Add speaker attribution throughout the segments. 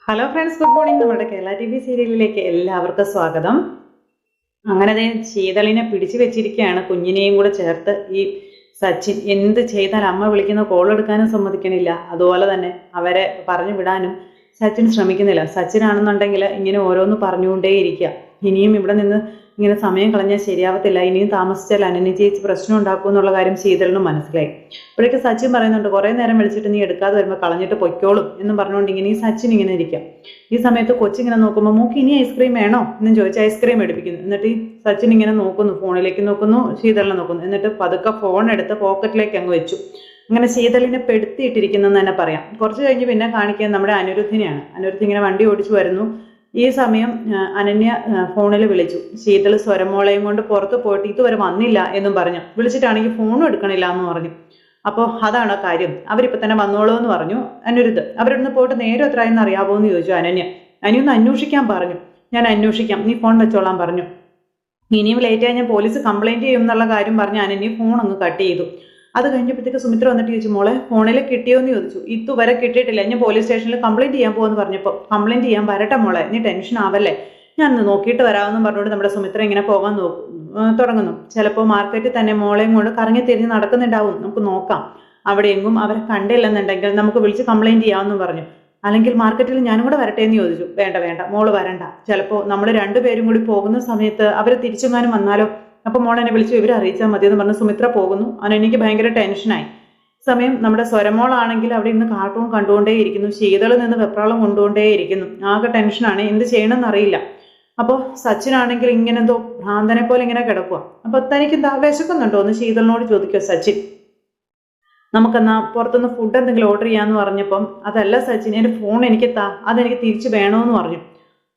Speaker 1: Hello friends, good morning. നമ്മുടെ Kerala T V സീരിയലിലേക്ക് എല്ലാവർക്കും സ്വാഗതം. അങ്ങനെ ശീതളിനെ പിടിച്ചു വെച്ചിരിക്കുകയാണ്, കുഞ്ഞിനെയും കൂടെ ചേർത്ത്. ഈ സച്ചിൻ എന്ത് ചെയ്താൽ അമ്മ വിളിക്കുന്ന കോൾ എടുക്കാനും സമ്മതിക്കണില്ല, അതുപോലെ തന്നെ അവരെ പറഞ്ഞു വിടാനും സച്ചിൻ ശ്രമിക്കുന്നില്ല. സച്ചിനാണെന്നുണ്ടെങ്കിൽ ഇങ്ങനെ ഓരോന്ന് പറഞ്ഞുകൊണ്ടേയിരിക്കുക. ഇനിയും ഇവിടെ നിന്ന് ഇങ്ങനെ സമയം കളഞ്ഞാൽ ശരിയാവത്തില്ല, ഇനിയും താമസിച്ചാൽ അനന്യ ചേച്ചി പ്രശ്നം ഉണ്ടാക്കും എന്നുള്ള കാര്യം ശീതളിനും മനസ്സിലായി. അപ്പോഴേക്ക് സച്ചിൻ പറയുന്നുണ്ട്, കുറേ നേരം വിളിച്ചിട്ട് നീ എടുക്കാതെ വരുമ്പോൾ കളഞ്ഞിട്ട് പൊയ്ക്കോളും എന്നും പറഞ്ഞുകൊണ്ട് ഇങ്ങനെ ഈ സച്ചിൻ ഇങ്ങനെ ഇരിക്കാം. ഈ സമയത്ത് കൊച്ചിങ്ങനെ നോക്കുമ്പോൾ മൂക്ക് ഇനി ഐസ്ക്രീം വേണോ എന്നും ചോദിച്ച് ഐസ്ക്രീം എടുപ്പിക്കുന്നു. എന്നിട്ട് ഈ സച്ചിൻ ഇങ്ങനെ നോക്കുന്നു, ഫോണിലേക്ക് നോക്കുന്നു, ശീതളിനെ നോക്കുന്നു. എന്നിട്ട് പതുക്കെ ഫോൺ എടുത്ത് പോക്കറ്റിലേക്ക് അങ്ങ് വെച്ചു. അങ്ങനെ ശീതളിനെ പെടുത്തിയിട്ടിരിക്കുന്നെന്ന് തന്നെ പറയാം. കുറച്ച് കഴിഞ്ഞ് പിന്നെ കാണിക്കാൻ നമ്മുടെ അനിരുദ്ധിനെയാണ്. അനിരുദ്ധ് ഇങ്ങനെ വണ്ടി ഓടിച്ചു വരുന്നു. ഈ സമയം അനന്യ ഫോണിൽ വിളിച്ചു. ശീതൾ സ്വരമോളയും കൊണ്ട് പുറത്ത് പോയിട്ട് ഇതുവരെ വന്നില്ല എന്നും പറഞ്ഞു. വിളിച്ചിട്ടാണെങ്കിൽ ഫോണും എടുക്കണില്ല എന്ന് പറഞ്ഞു. അപ്പോൾ അതാണോ കാര്യം, അവരിപ്പോൾ തന്നെ വന്നോളൂ എന്ന് പറഞ്ഞു അനിരുദ്ധ്. അവരിവിടുന്ന് പോയിട്ട് നേരെ എത്രയെന്ന് അറിയാവോ എന്ന് ചോദിച്ചു അനന്യ. അനിയൊന്ന് അന്വേഷിക്കാൻ പറഞ്ഞു. ഞാൻ അന്വേഷിക്കാം, നീ ഫോൺ വെച്ചോളാൻ പറഞ്ഞു. ഇനിയും ലേറ്റായി ഞാൻ പോലീസ് കംപ്ലൈന്റ് ചെയ്യും എന്നുള്ള കാര്യം പറഞ്ഞ് അനന്യ ഫോൺ അങ്ങ് കട്ട് ചെയ്തു. അത് കഴിഞ്ഞപ്പോഴത്തേക്ക് സുമിത്ര വന്നിട്ട് ചോദിച്ചു, മോളെ ഫോണിൽ കിട്ടിയോ എന്ന് ചോദിച്ചു. ഇതുവരെ കിട്ടിയിട്ടില്ല, ഞാൻ പോലീസ് സ്റ്റേഷനിൽ കംപ്ലൈന്റ് ചെയ്യാൻ പോകുമെന്ന് പറഞ്ഞപ്പോൾ കംപ്ലൈന്റ് ചെയ്യാൻ വരട്ടെ മോളെ, നീ ടെൻഷൻ ആവല്ലേ, ഞാൻ നോക്കിയിട്ട് വരാമെന്നും പറഞ്ഞുകൊണ്ട് നമ്മുടെ സുമിത്ര ഇങ്ങനെ പോകാൻ തുടങ്ങുന്നു. ചിലപ്പോൾ മാർക്കറ്റിൽ തന്നെ മോളെയും കൊണ്ട് കറങ്ങി തിരിഞ്ഞ് നടക്കുന്നുണ്ടാവും, നമുക്ക് നോക്കാം. അവിടെ എങ്ങും അവരെ കണ്ടില്ലെന്നുണ്ടെങ്കിൽ നമുക്ക് വിളിച്ച് കംപ്ലൈന്റ് ചെയ്യാമെന്നും പറഞ്ഞു. അല്ലെങ്കിൽ മാർക്കറ്റിൽ ഞാനും കൂടെ വരട്ടെ എന്ന് ചോദിച്ചു. വേണ്ട വേണ്ട മോള് വരണ്ട, ചിലപ്പോൾ നമ്മൾ രണ്ടുപേരും കൂടി പോകുന്ന സമയത്ത് അവർ തിരിച്ചെങ്ങാനും വന്നാലോ, അപ്പൊ മോളെന്നെ വിളിച്ചു ഇവരെ അറിയിച്ചാൽ മതി എന്ന് പറഞ്ഞ് സുമിത്ര പോകുന്നു. എനിക്ക് ഭയങ്കര ടെൻഷനായി. സമയം നമ്മുടെ സ്വരമോളാണെങ്കിൽ അവിടെ ഇന്ന് കാർട്ടൂൺ കണ്ടുകൊണ്ടേയിരിക്കുന്നു, ശീതളിൽ നിന്ന് വെപ്രാളം കൊണ്ടുകൊണ്ടേയിരിക്കുന്നു. ആകെ ടെൻഷനാണ്, എന്ത് ചെയ്യണമെന്ന് അറിയില്ല. അപ്പോൾ സച്ചിനാണെങ്കിൽ ഇങ്ങനെ എന്തോ ഭ്രാന്തനെ പോലെ ഇങ്ങനെ കിടക്കുക. അപ്പൊ തനിക്ക് എന്താ വിശക്കുന്നുണ്ടോ എന്ന് ശീതളിനോട് ചോദിക്കുക സച്ചിൻ. നമുക്കെന്നാ പുറത്തുനിന്ന് ഫുഡ് എന്തെങ്കിലും ഓർഡർ ചെയ്യാന്ന് പറഞ്ഞപ്പം അതല്ല സച്ചിൻ, എൻ്റെ ഫോൺ എനിക്ക് അതെനിക്ക് തിരിച്ചു വേണമെന്ന് പറഞ്ഞു.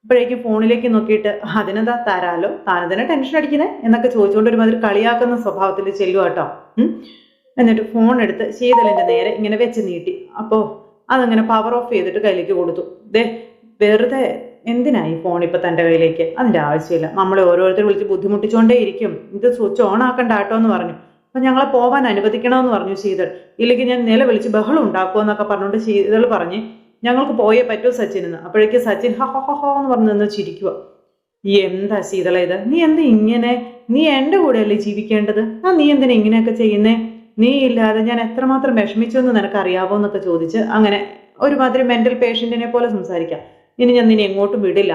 Speaker 1: അപ്പോഴേക്കും ഫോണിലേക്ക് നോക്കിയിട്ട് അതിനെന്താ തരാലോ, താനെന്തിനാ ടെൻഷൻ അടിക്കുന്നത് എന്നൊക്കെ ചോദിച്ചുകൊണ്ട് ഒരുമാതിരി കളിയാക്കുന്ന സ്വഭാവത്തിൽ ചെല്ലുക കേട്ടോ. എന്നിട്ട് ഫോൺ എടുത്ത് ശീതളിന്റെ നേരെ ഇങ്ങനെ വെച്ച് നീട്ടി. അപ്പോൾ അതങ്ങനെ പവർ ഓഫ് ചെയ്തിട്ട് കയ്യിലേക്ക് കൊടുത്തു. വെറുതെ എന്തിനായി ഫോൺ ഇപ്പൊ തൻ്റെ കയ്യിലേക്ക്, അതിന്റെ ആവശ്യമില്ല, നമ്മളെ ഓരോരുത്തർ വിളിച്ച് ബുദ്ധിമുട്ടിച്ചോണ്ടേ ഇരിക്കും, ഇത് സ്വിച്ച് ഓൺ ആക്കണ്ട കേട്ടോ എന്ന് പറഞ്ഞു. അപ്പൊ ഞങ്ങളെ പോവാൻ അനുവദിക്കണമെന്ന് പറഞ്ഞു ശീതൾ. ഇല്ലെങ്കിൽ ഞാൻ നില വിളിച്ച് ബഹളം ഉണ്ടാക്കുമെന്നൊക്കെ പറഞ്ഞുകൊണ്ട് ശീതൾ പറഞ്ഞ് ഞങ്ങൾക്ക് പോയേ പറ്റൂ സച്ചിൻ എന്ന്. അപ്പോഴേക്ക് സച്ചിൻ ഹോ എന്ന് പറഞ്ഞു നിന്ന് ചിരിക്കുക. എന്താ ശീതള ഇത്, നീ എന്താ ഇങ്ങനെ, നീ എൻ്റെ കൂടെ അല്ലേ ജീവിക്കേണ്ടത്, നീ എന്തിനാ ഇങ്ങനെയൊക്കെ ചെയ്യുന്നേ, നീ ഇല്ലാതെ ഞാൻ എത്രമാത്രം വിഷമിച്ചു എന്ന് നിനക്ക് അറിയാവോ എന്നൊക്കെ ചോദിച്ച് അങ്ങനെ ഒരുമാതിരി മെന്റൽ പേഷ്യന്റിനെ പോലെ സംസാരിക്കാം. ഇനി ഞാൻ നിന്നെ എങ്ങോട്ടും വിടില്ല,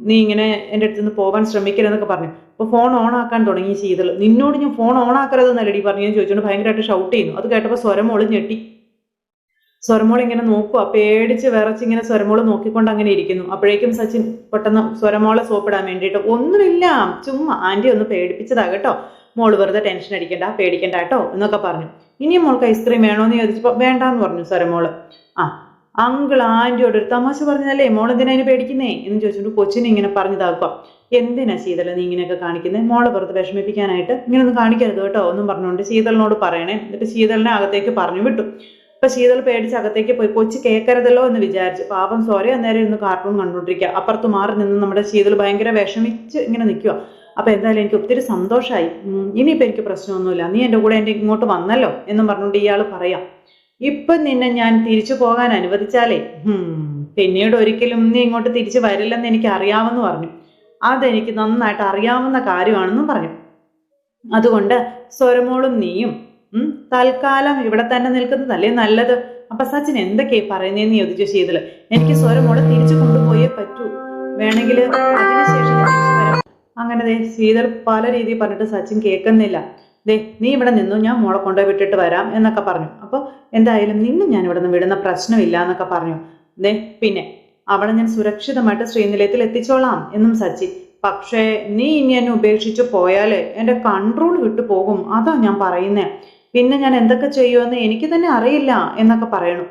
Speaker 1: നീ ഇങ്ങനെ എൻ്റെ അടുത്ത് നിന്ന് പോകാൻ ശ്രമിക്കരുതെന്നൊക്കെ പറഞ്ഞു. അപ്പൊ ഫോൺ ഓൺ ആക്കാൻ തുടങ്ങി ശീതൾ. നിന്നോട് ഞാൻ ഫോൺ ഓൺ ആക്കരുതെന്നല്ലടി പറഞ്ഞു ഞാൻ ചോദിച്ചുകൊണ്ട് ഭയങ്കരമായിട്ട് ഷൗട്ട് ചെയ്യുന്നു. അത് കേട്ടപ്പോൾ സ്വരമോള് ഞെട്ടി. സ്വരമോൾ ഇങ്ങനെ നോക്കുക, പേടിച്ച് വിറച്ചിങ്ങനെ സ്വരമോള് നോക്കിക്കൊണ്ട് അങ്ങനെ ഇരിക്കുന്നു. അപ്പോഴേക്കും സച്ചിൻ പെട്ടെന്ന് സ്വരമോളെ സോപ്പിടാൻ വേണ്ടിയിട്ട് ഒന്നുമില്ല, ചുമ്മാ ആന്റി ഒന്ന് പേടിപ്പിച്ചതാ കേട്ടോ, മോള് വെറുതെ ടെൻഷൻ അടിക്കണ്ട, പേടിക്കണ്ട കേട്ടോ എന്നൊക്കെ പറഞ്ഞു. ഇനിയും മോൾക്ക് ഐസ്ക്രീം വേണോന്ന് ചോദിച്ചപ്പോൾ വേണ്ടാന്ന് പറഞ്ഞു സ്വരമോള്. അങ്കിൾ ആന്റിയോട് ഒരു തമാശ പറഞ്ഞതല്ലേ, മോളെന്തിനാ അതിന് പേടിക്കുന്നേ എന്ന് ചോദിച്ചിട്ട് കൊച്ചിനെ ഇങ്ങനെ പറഞ്ഞതാക്കുക. എന്തിനാ ശീതള നീ ഇങ്ങനെയൊക്കെ കാണിക്കുന്നത്, മോളെ വെറുതെ വിഷമിപ്പിക്കാനായിട്ട് ഇങ്ങനെയൊന്നും കാണിക്കരുത് കേട്ടോ എന്നും പറഞ്ഞുകൊണ്ട് ശീതളിനോട് പറയണേ. എന്നിട്ട് ശീതളിനെ അകത്തേക്ക് പറഞ്ഞു വിട്ടു. അപ്പൊ ശീതൾ പേടിച്ച് അകത്തേക്ക് പോയി. കൊച്ചു കേൾക്കരുതല്ലോ എന്ന് വിചാരിച്ചു. പാപം സോറി അന്നേരം ഇന്ന് കാർട്ടൂൺ കണ്ടുകൊണ്ടിരിക്കുക. അപ്പുറത്ത് മാറി നിന്ന് നമ്മുടെ ശീതൾ ഭയങ്കര വിഷമിച്ച് ഇങ്ങനെ നിൽക്കുക. അപ്പൊ എന്തായാലും എനിക്ക് ഒത്തിരി സന്തോഷമായി, ഇനിയിപ്പോൾ എനിക്ക് പ്രശ്നമൊന്നുമില്ല, നീ എൻ്റെ കൂടെ എൻ്റെ ഇങ്ങോട്ട് വന്നല്ലോ എന്നും പറഞ്ഞുകൊണ്ട് ഇയാൾ പറയാം. ഇപ്പൊ നിന്നെ ഞാൻ തിരിച്ചു പോകാൻ അനുവദിച്ചാലേ പിന്നീട് ഒരിക്കലും നീ ഇങ്ങോട്ട് തിരിച്ചു വരില്ലെന്ന് എനിക്ക് അറിയാമെന്ന് പറഞ്ഞു. അതെനിക്ക് നന്നായിട്ട് അറിയാവുന്ന കാര്യമാണെന്നും പറഞ്ഞു. അതുകൊണ്ട് സ്വരമോളും നീയും തൽക്കാലം ഇവിടെ തന്നെ നിൽക്കുന്നതല്ലേ നല്ലത്. അപ്പൊ സച്ചിൻ എന്തൊക്കെയാ പറയുന്നതെന്ന് ചോദിച്ചു ശീതൾ. എനിക്ക് സ്വരമോളെ തിരിച്ചു കൊണ്ടുപോയേ പറ്റൂ, വേണമെങ്കിൽ അതിനുശേഷം വരാം. അങ്ങനെ ശീതൾ പല രീതിയിൽ പറഞ്ഞിട്ട് സച്ചിൻ കേൾക്കുന്നില്ല. നീ ഇവിടെ നിന്നു, ഞാൻ മോളെ കൊണ്ടുപോയി വിട്ടിട്ട് വരാം എന്നൊക്കെ പറഞ്ഞു. അപ്പോൾ എന്തായാലും നിന്നെ ഞാൻ ഇവിടെ നിന്ന് വിടുന്ന പ്രശ്നമില്ല എന്നൊക്കെ പറഞ്ഞു. പിന്നെ അവളെ ഞാൻ സുരക്ഷിതമായിട്ട് ശ്രീനിലയത്തിൽ എത്തിച്ചോളാം എന്നും സച്ചിൻ. പക്ഷേ നീ ഇനി എന്നെ ഉപേക്ഷിച്ച് പോയാലേ എൻ്റെ കൺട്രോൾ വിട്ടു പോകും, അതാ ഞാൻ പറയുന്നേ, പിന്നെ ഞാൻ എന്തൊക്കെ ചെയ്യുമെന്ന് എനിക്ക് തന്നെ അറിയില്ല എന്നൊക്കെ പറയണു.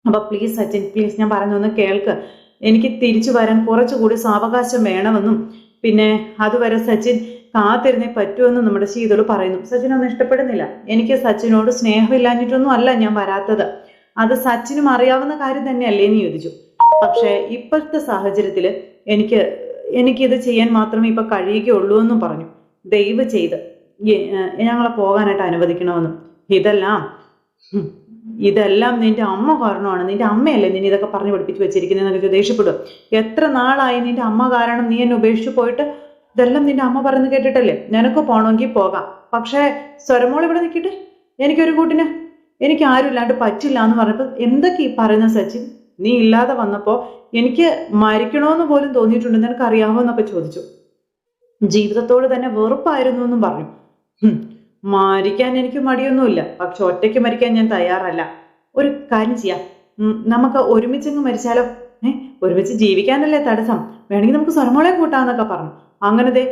Speaker 1: അപ്പൊ പ്ലീസ് സച്ചിൻ, പ്ലീസ് ഞാൻ പറഞ്ഞൊന്ന് കേൾക്ക്, എനിക്ക് തിരിച്ചു വരാൻ കുറച്ചുകൂടി സാവകാശം വേണമെന്നും പിന്നെ അതുവരെ സച്ചിൻ കാത്തിരുന്നേ പറ്റുമെന്ന് നമ്മുടെ ശീതൾ പറയുന്നു. സച്ചിനൊന്നും ഇഷ്ടപ്പെടുന്നില്ല. എനിക്ക് സച്ചിനോട് സ്നേഹമില്ലാഞ്ഞിട്ടൊന്നും അല്ല ഞാൻ വരാത്തത്, അത് സച്ചിനും അറിയാവുന്ന കാര്യം തന്നെയല്ലേ എന്ന് ചോദിച്ചു. പക്ഷേ ഇപ്പോഴത്തെ സാഹചര്യത്തിൽ എനിക്കിത് ചെയ്യാൻ മാത്രമേ ഇപ്പൊ കഴിയുകയുള്ളൂ എന്നും പറഞ്ഞു. ദയവ് ചെയ്ത് ഞങ്ങളെ പോകാനായിട്ട് അനുവദിക്കണമെന്നും. ഇതെല്ലാം ഇതെല്ലാം നിന്റെ അമ്മ കാരണമാണ്, നിന്റെ അമ്മയല്ലേ നിന്നെ ഇതൊക്കെ പറഞ്ഞ് പഠിപ്പിച്ച് വെച്ചിരിക്കുന്നതെന്നൊക്കെ ദേഷ്യപ്പെടും. എത്ര നാളായി നിന്റെ അമ്മ കാരണം നീ എന്നെ ഉപേക്ഷിച്ച് പോയിട്ട്? ഇതെല്ലാം നിന്റെ അമ്മ പറയുന്നത് കേട്ടിട്ടല്ലേ? നിനക്ക് പോകണമെങ്കിൽ പോകാം, പക്ഷേ സ്വരമോൾ ഇവിടെ നിൽക്കട്ടെ, എനിക്കൊരു കൂട്ടിന്, എനിക്ക് ആരും ഇല്ലാണ്ട് പറ്റില്ല എന്ന് പറഞ്ഞപ്പോൾ എന്തൊക്കെ ഈ പറയുന്ന സച്ചിൻ? നീ ഇല്ലാതെ വന്നപ്പോൾ എനിക്ക് മരിക്കണമെന്ന് പോലും തോന്നിയിട്ടുണ്ട്, നിനക്ക് അറിയാമോ എന്നൊക്കെ ചോദിച്ചു. ജീവിതത്തോട് തന്നെ വെറുപ്പായിരുന്നു എന്നും പറഞ്ഞു. മരിക്കാൻ എനിക്ക് മടിയൊന്നുമില്ല, പക്ഷെ ഒറ്റയ്ക്ക് മരിക്കാൻ ഞാൻ തയ്യാറല്ല. ഒരു കാര്യം ചെയ്യാം, നമുക്ക് ഒരുമിച്ചങ്ങ് മരിച്ചാലോ? ഒരുമിച്ച് ജീവിക്കാനല്ലേ തടസ്സം, വേണമെങ്കിൽ നമുക്ക് സ്വരമോളെ കൂട്ടാന്നൊക്കെ പറഞ്ഞു. അങ്ങനത്തെ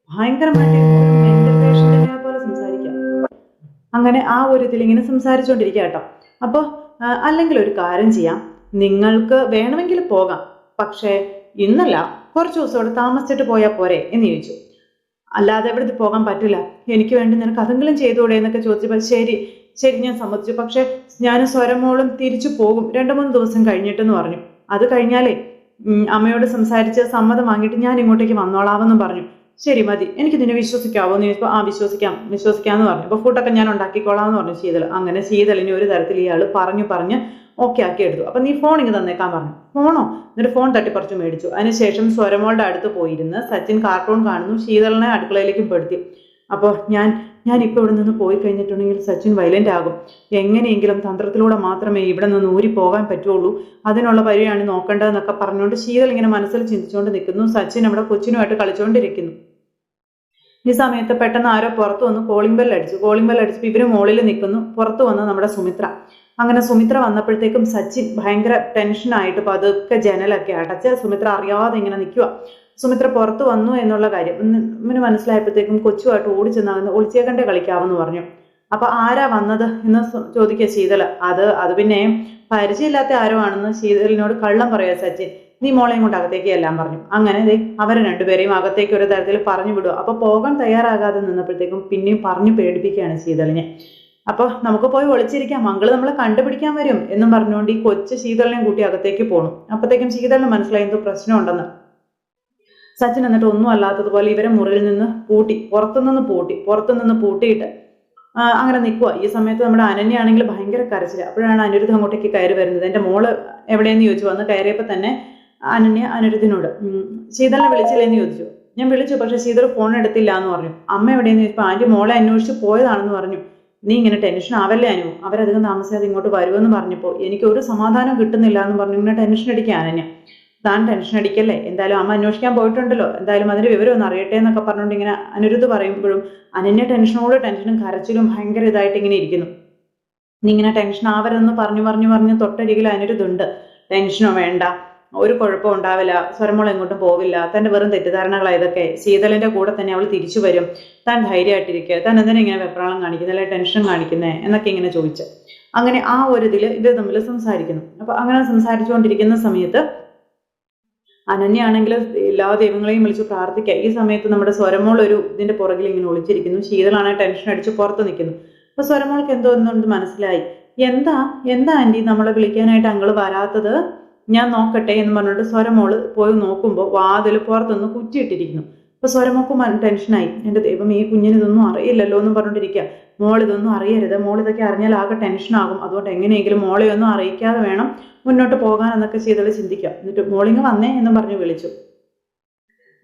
Speaker 1: ഭയങ്കരമായിട്ട് മെന്റൽ പേഷ്യന്റിനെ പോലെ സംസാരിക്കാം. അങ്ങനെ ആ ഒരു ഇതിൽ ഇങ്ങനെ സംസാരിച്ചുകൊണ്ടിരിക്കുക കേട്ടോ. അപ്പോൾ അല്ലെങ്കിൽ ഒരു കാര്യം ചെയ്യാം, നിങ്ങൾക്ക് വേണമെങ്കിൽ പോകാം, പക്ഷേ ഇന്നല്ല കുറച്ച് ദിവസം അവിടെ താമസിച്ചിട്ട് പോയാൽ പോരെ എന്ന് ചോദിച്ചു. അല്ലാതെ എവിടെ പോകാൻ പറ്റില്ല, എനിക്ക് വേണ്ടി നിനക്ക് അതെങ്കിലും ചെയ്തുകൂടെ എന്നൊക്കെ ചോദിച്ചപ്പോൾ ശരി ശരി ഞാൻ സമ്മതിച്ചു, പക്ഷെ ഞാൻ സ്വരമോളും തിരിച്ചു പോകും 2-3 ദിവസം കഴിഞ്ഞിട്ടെന്ന് പറഞ്ഞു. അത് കഴിഞ്ഞാലേ അമ്മയോട് സംസാരിച്ച് സമ്മതം വാങ്ങിയിട്ട് ഞാൻ ഇങ്ങോട്ടേക്ക് വന്നോളാമെന്നും പറഞ്ഞു. ശരി മതി, എനിക്ക് നിന്നെ വിശ്വസിക്കാവോ എന്ന് ചോദിച്ചപ്പോൾ വിശ്വസിക്കാമെന്ന് പറഞ്ഞു. അപ്പോൾ ഫുഡൊക്കെ ഞാൻ ഉണ്ടാക്കിക്കോളാം എന്ന് പറഞ്ഞു ശീതൾ. അങ്ങനെ ശീതളിന് ഒരു തരത്തിൽ ഇയാൾ പറഞ്ഞ് ഓക്കെ ആക്കി എടുത്തു. അപ്പം നീ ഫോൺ ഇങ്ങ് തന്നേക്കാൻ പറഞ്ഞു. ഫോണോ? എന്നിട്ട് ഫോൺ തട്ടിപ്പറിച്ച് മേടിച്ചു. അതിനുശേഷം സ്വരമോളുടെ അടുത്ത് പോയിരുന്ന് സച്ചിൻ കാർട്ടൂൺ കാണുന്നു, ശീതളിനെ അടുക്കളയിലേക്കും പെടുത്തി. അപ്പോൾ ഞാൻ ഇപ്പോൾ ഇവിടെ നിന്ന് പോയി കഴിഞ്ഞിട്ടുണ്ടെങ്കിൽ സച്ചിൻ വയലന്റ് ആകും, എങ്ങനെയെങ്കിലും തന്ത്രത്തിലൂടെ മാത്രമേ ഇവിടെ നിന്ന് ഊരി പോകാൻ പറ്റുള്ളൂ, അതിനുള്ള വഴിയാണ് നോക്കേണ്ടതെന്നൊക്കെ പറഞ്ഞുകൊണ്ട് ശീതൾ ഇങ്ങനെ മനസ്സിൽ ചിന്തിച്ചുകൊണ്ട് നിൽക്കുന്നു. സച്ചിൻ അവിടെ കൊച്ചിനുമായിട്ട് കളിച്ചുകൊണ്ടിരിക്കുന്നു. ഈ സമയത്ത് പെട്ടെന്ന് ആരോ പുറത്ത് വന്ന് കോളിംഗ് ബെൽ അടിച്ചപ്പോൾ ഇവര് മുകളിൽ നിൽക്കുന്നു. പുറത്ത് വന്ന് നമ്മുടെ സുമിത്ര. അങ്ങനെ സുമിത്ര വന്നപ്പോഴത്തേക്കും സച്ചിൻ ഭയങ്കര ടെൻഷനായിട്ട് പതുക്കെ ജനലൊക്കെ അടച്ച് സുമിത്ര അറിയാതെ ഇങ്ങനെ നിൽക്കുക. സുമിത്ര പുറത്ത് വന്നു എന്നുള്ള കാര്യം ഇവന് മനസ്സിലായപ്പോഴത്തേക്കും കൊച്ചുമായിട്ട് ഓടിച്ചെന്നാകുന്ന ഒളിച്ചേക്കണ്ടേ കളിക്കാവെന്ന് പറഞ്ഞു. അപ്പൊ ആരാ വന്നത് എന്ന് ചോദിക്കുക ശീതള്. അത് പിന്നെ പരിചയമില്ലാത്ത ആരോ ആണെന്ന് ശീതളിനോട് കള്ളം പറയാ സച്ചിൻ. നീ മോളെയും കൊണ്ട് അകത്തേക്ക് എല്ലാം പറഞ്ഞു. അങ്ങനെ അവരെ രണ്ടുപേരെയും അകത്തേക്ക് ഒരു തരത്തിൽ പറഞ്ഞു വിടുക. അപ്പൊ പോകാൻ തയ്യാറാകാതെ നിന്നപ്പോഴത്തേക്കും പിന്നെയും പറഞ്ഞു പേടിപ്പിക്കുകയാണ് ശീതളിനെ. അപ്പൊ നമുക്ക് പോയി ഒളിച്ചിരിക്കാം, മംഗള് നമ്മളെ കണ്ടുപിടിക്കാൻ വരും എന്നും പറഞ്ഞുകൊണ്ട് ഈ കൊച്ചു ശീതളിനെയും കൂട്ടി അകത്തേക്ക് പോണു. അപ്പത്തേക്കും ശീതളിന് മനസ്സിലായി എന്തോ പ്രശ്നമുണ്ടെന്ന്. സച്ചിൻ എന്നിട്ട് ഒന്നും അല്ലാത്തതുപോലെ ഇവരെ മുറിയിൽ നിന്ന് പുറത്തുനിന്ന് പൂട്ടിയിട്ട് അങ്ങനെ നിൽക്കുക. ഈ സമയത്ത് നമ്മുടെ അനന്യാണെങ്കിൽ ഭയങ്കര കരച്ചില്ല. അപ്പോഴാണ് അനിരുദ്ധ അങ്ങോട്ടേക്ക് കയറി വരുന്നത്. എൻ്റെ മോള് എവിടെയെന്ന് ചോദിച്ചു. വന്ന് കയറിയപ്പോൾ തന്നെ അനന്യ അനിരുദ്ധിനോട് ശീതളിനെ വിളിച്ചില്ലേന്ന് ചോദിച്ചു. ഞാൻ വിളിച്ചു, പക്ഷെ ശീതൾ ഫോൺ എടുത്തില്ല എന്ന് പറഞ്ഞു. അമ്മ എവിടെയെന്ന് ചോദിച്ചപ്പോൾ ആൻറ്റി മോളെ അന്വേഷിച്ച് പോയതാണെന്ന് പറഞ്ഞു. നീ ഇങ്ങനെ ടെൻഷൻ ആവല്ലേ അനു, അവരധികം താമസിയാതെ ഇങ്ങോട്ട് വരുമെന്ന് പറഞ്ഞപ്പോൾ എനിക്ക് ഒരു സമാധാനം കിട്ടുന്നില്ല എന്ന് പറഞ്ഞു ഇങ്ങനെ ടെൻഷൻ അടിക്കുക അനന്യ. താൻ ടെൻഷൻ അടിക്കല്ലേ, എന്തായാലും അമ്മ അന്വേഷിക്കാൻ പോയിട്ടുണ്ടല്ലോ, എന്തായാലും അതിന്റെ വിവരം ഒന്ന് അറിയട്ടെ എന്നൊക്കെ പറഞ്ഞുകൊണ്ട് ഇങ്ങനെ അനിരുദ്ധ് പറയുമ്പോഴും അനന്യ ടെൻഷനും കരച്ചിലും ഭയങ്കര ഇതായിട്ട് ഇങ്ങനെ ഇരിക്കുന്നു. നീ ഇങ്ങനെ ടെൻഷൻ ആവരുതെന്ന് പറഞ്ഞു തൊട്ടരികിൽ അനിരുദ്ധുണ്ട്. ടെൻഷനോ വേണ്ട, ഒരു കുഴപ്പം ഉണ്ടാവില്ല, സ്വരമോൾ എങ്ങോട്ടും പോവില്ല, തന്റെ വെറും തെറ്റിദ്ധാരണകളായതൊക്കെ, ശീതളിന്റെ കൂടെ തന്നെ അവൾ തിരിച്ചു വരും, താൻ ധൈര്യമായിട്ടിരിക്കുക, താൻ എന്തിനാ ഇങ്ങനെ വെപ്രാളം കാണിക്കുന്നത്, അല്ലെ ടെൻഷൻ കാണിക്കുന്നേ എന്നൊക്കെ ഇങ്ങനെ ചോദിച്ചു. അങ്ങനെ ആ ഒരു ഇതിൽ ഇവർ തമ്മിൽ സംസാരിക്കുന്നു. അപ്പൊ അങ്ങനെ സംസാരിച്ചുകൊണ്ടിരിക്കുന്ന സമയത്ത് അനന്യാണെങ്കിൽ എല്ലാ ദൈവങ്ങളെയും വിളിച്ച് പ്രാർത്ഥിക്കുക. ഈ സമയത്ത് നമ്മുടെ സ്വരമോൾ ഒരു ഇതിന്റെ പുറകിൽ ഇങ്ങനെ ഒളിച്ചിരിക്കുന്നു. ശീതളാണെങ്കിൽ ടെൻഷൻ അടിച്ച് പുറത്ത് നിൽക്കുന്നു. അപ്പൊ സ്വരമോൾക്ക് എന്തോ ഒന്നുകൊണ്ട് മനസ്സിലായി. എന്താ ആന്റി നമ്മളെ വിളിക്കാനായിട്ട് അങ്കിള് വരാത്തത്, ഞാൻ നോക്കട്ടെ എന്ന് പറഞ്ഞിട്ട് സ്വരമോള് പോയി നോക്കുമ്പോൾ വാതിൽ പുറത്തൊന്ന് കുറ്റിയിട്ടിരിക്കുന്നു. അപ്പൊ സ്വരമോക്കും ടെൻഷനായി. എൻ്റെ ദൈവം, ഈ കുഞ്ഞിന് ഇതൊന്നും അറിയില്ലല്ലോ എന്ന് പറഞ്ഞിട്ടിരിക്കുക. മോൾ ഇതൊന്നും അറിയരുത്, മോൾ ഇതൊക്കെ അറിഞ്ഞാൽ ആകെ ടെൻഷനാകും, അതുകൊണ്ട് എങ്ങനെയെങ്കിലും മോളെ ഒന്നും അറിയിക്കാതെ വേണം മുന്നോട്ട് പോകാൻ എന്നൊക്കെ ചെയ്തത് ചിന്തിക്കാം. എന്നിട്ട് മോളിങ് വന്നേ എന്ന് പറഞ്ഞ് വിളിച്ചു.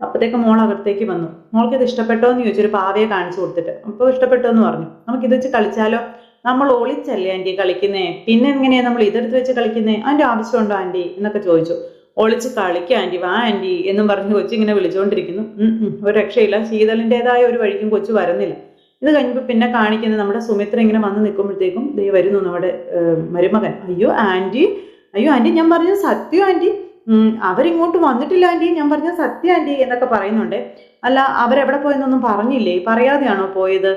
Speaker 1: അപ്പോഴത്തേക്ക് മോൾ അകത്തേക്ക് വന്നു. മോൾക്ക് ഇത് ഇഷ്ടപ്പെട്ടോ എന്ന് ചോദിച്ചൊരു പാവയെ കാണിച്ചു കൊടുത്തിട്ട്. അപ്പോൾ ഇഷ്ടപ്പെട്ടോ എന്ന് പറഞ്ഞു. നമുക്കിത് വെച്ച് കളിച്ചാലോ? നമ്മൾ ഒളിച്ചല്ലേ ആന്റി കളിക്കുന്നേ, പിന്നെ എങ്ങനെയാ നമ്മൾ ഇതെടുത്ത് വെച്ച് കളിക്കുന്നേ, അതിന്റെ ആവശ്യമുണ്ടോ ആന്റി എന്നൊക്കെ ചോദിച്ചു. ഒളിച്ച് കളിക്കുക ആന്റി, വാ ആന്റി എന്നും പറഞ്ഞ് കൊച്ചു ഇങ്ങനെ വിളിച്ചുകൊണ്ടിരിക്കുന്നു. ഒരു രക്ഷയില്ല, ശീതളിൻ്റെതായ ഒരു വഴിക്കും കൊച്ചു വരുന്നില്ല. ഇത് കഴിഞ്ഞപ്പോൾ പിന്നെ കാണിക്കുന്നത് നമ്മുടെ സുമിത്ര ഇങ്ങനെ വന്ന് നിൽക്കുമ്പോഴത്തേക്കും ദേ വരുന്നു നമ്മുടെ മരുമകൻ. അയ്യോ ആന്റി ഞാൻ പറഞ്ഞത് സത്യം ആന്റി, അവരിങ്ങോട്ട് വന്നിട്ടില്ല ആന്റി, ഞാൻ പറഞ്ഞത് സത്യം ആന്റി എന്നൊക്കെ പറയുന്നുണ്ട്. അല്ല അവരെവിടെ പോയെന്നൊന്നും പറഞ്ഞില്ലേ, പറയാതെയാണോ പോയത്,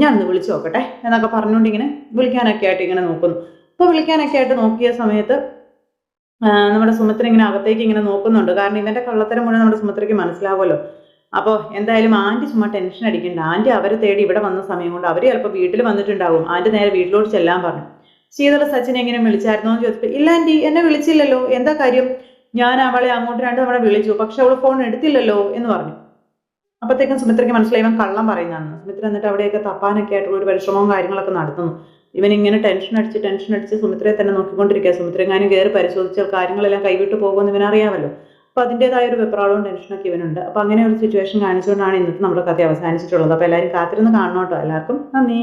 Speaker 1: ഞാനൊന്ന് വിളിച്ചു നോക്കട്ടെ എന്നൊക്കെ പറഞ്ഞുകൊണ്ട് ഇങ്ങനെ വിളിക്കാനൊക്കെ ആയിട്ട് ഇങ്ങനെ നോക്കുന്നു. അപ്പോൾ വിളിക്കാനൊക്കെ ആയിട്ട് നോക്കിയ സമയത്ത് നമ്മുടെ സുമിത്ര ഇങ്ങനെ അകത്തേക്ക് ഇങ്ങനെ നോക്കുന്നുണ്ട്. കാരണം ഇവന്റെ കള്ളത്തരം മുഴുവൻ നമ്മുടെ സുമിത്രയ്ക്ക് മനസ്സിലാവുമല്ലോ. അപ്പോൾ എന്തായാലും ആന്റി ചുമ്മാ ടെൻഷൻ അടിക്കണ്ട, ആന്റി അവരെ തേടി ഇവിടെ വന്ന സമയം കൊണ്ട് അവർ ചിലപ്പോൾ വീട്ടിൽ വന്നിട്ടുണ്ടാവും, ആന്റി നേരെ വീട്ടിലോട്ട് ചെല്ലാൻ പറഞ്ഞു. ശീതള സച്ചിനെ എങ്ങനെ വിളിച്ചായിരുന്നോ എന്ന് ചോദിച്ചപ്പോൾ ഇല്ല ആന്റി എന്നെ വിളിച്ചില്ലല്ലോ, എന്താ കാര്യം, ഞാൻ അവളെ അങ്ങോട്ട് 2 തവണ വിളിച്ചു, പക്ഷെ അവൾ ഫോൺ എടുത്തില്ലല്ലോ എന്ന് പറഞ്ഞു. അപ്പോഴത്തേക്കും സുമിത്രയ്ക്ക് മനസ്സിലായി ഇവൻ കള്ളം പറയുന്നതാണ്. സുമിത്ര എന്നിട്ട് അവിടെയൊക്കെ തപ്പാനൊക്കെ ആയിട്ടുള്ള ഒരു പരിശ്രമവും കാര്യങ്ങളൊക്കെ നടത്തുന്നു. ഇവനിങ്ങനെ ടെൻഷൻ അടിച്ച് സുമിത്രയെ തന്നെ നോക്കിക്കൊണ്ടിരിക്കുക. സുമിത്രങ്ങാനും കയറി പരിശോധിച്ചാൽ കാര്യങ്ങളെല്ലാം കൈവിട്ട് പോകുമെന്ന് ഇവനറിയാമല്ലോ. അപ്പോൾ അതിൻ്റെതായ ഒരു വെപ്രാളവും ടെൻഷനൊക്കെ ഇവനുണ്ട്. അപ്പോൾ അങ്ങനെ ഒരു സിറ്റുവേഷൻ കാണിച്ചുകൊണ്ടാണ് ഇന്നത്തെ നമ്മുടെ കഥ അവസാനിച്ചിട്ടുള്ളത്. അപ്പോൾ എല്ലാവരും കാത്തിരുന്ന് കാണണം കേട്ടോ. എല്ലാവർക്കും നന്ദി.